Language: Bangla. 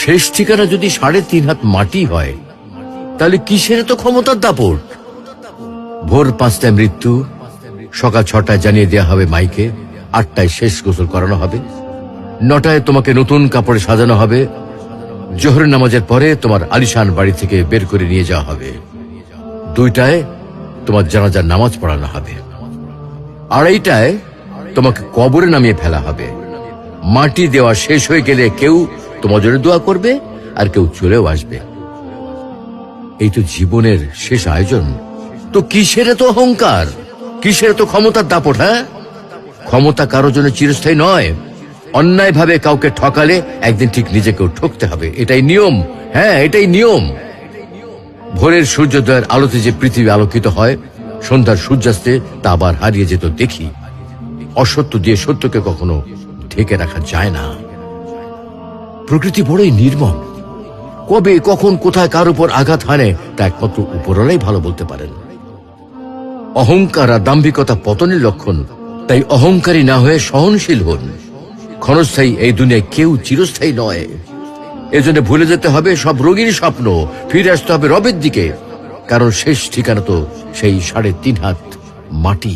শেষ ঠিকানা যদি 3.5 হাত মাটি হয়, তাহলে কিসের তো ক্ষমতার দাপট? ভোর 5টায় মৃত্যু, সকাল 6টায় জানিয়ে দেওয়া হবে মাইকে, 8টায় শেষ গোসল করানো হবে, 9টায় তোমাকে নতুন কাপড়ে সাজানো হবে, জোহরের নামাজের পরে তোমার আলিশান বাড়ি থেকে বের করে নিয়ে যাওয়া হবে, 2টায় তোমার জানাজার নামাজ পড়ানো হবে, 2:30টায় তোমাকে কবরে নামিয়ে ফেলা হবে। মাটি দেওয়া শেষ হয়ে গেলে কেউ তোমার জন্য দোয়া করবে, আর কেউ চলেও আসবে। এই তো জীবনের শেষ আয়োজন। তো কিসের তো অহংকার, কিসের তো ক্ষমতার দাপট? হ্যাঁ, ক্ষমতা কারো জন্য চিরস্থায়ী নয়। অন্যায় ভাবে কাউকে ঠকালে একদিন ঠিক নিজেকেও ঠকতে হবে, এটাই নিয়ম। হ্যাঁ, এটাই নিয়ম। ভোরের সূর্যোদয়ের আলোতে যে পৃথিবী আলোকিত হয়, সন্ধ্যার সূর্যাস্তে তা আবার হারিয়ে যেত দেখি। অসত্য দিয়ে সত্যকে কখনো ঢেকে রাখা যায় না। প্রকৃতি বড়ই নির্মম। কবে কখন কোথায় কার উপর আঘাত হানে তা একমাত্র উপরওয়ালাই ভালো বলতে পারেন। অহংকার আর দাম্ভিকতা পতনের লক্ষণ, তাই অহংকারী না হয়ে সহনশীল হন। ক্ষণস্থায়ী এই দুনিয়ায় কেউ চিরস্থায়ী নয়। এজন্য ভুলে যেতে হবে সব রোগীর স্বপ্ন, ফিরে আসতে হবে রবের দিকে, কারণ শেষ ঠিকানা তো সেই 3.5 হাত মাটি।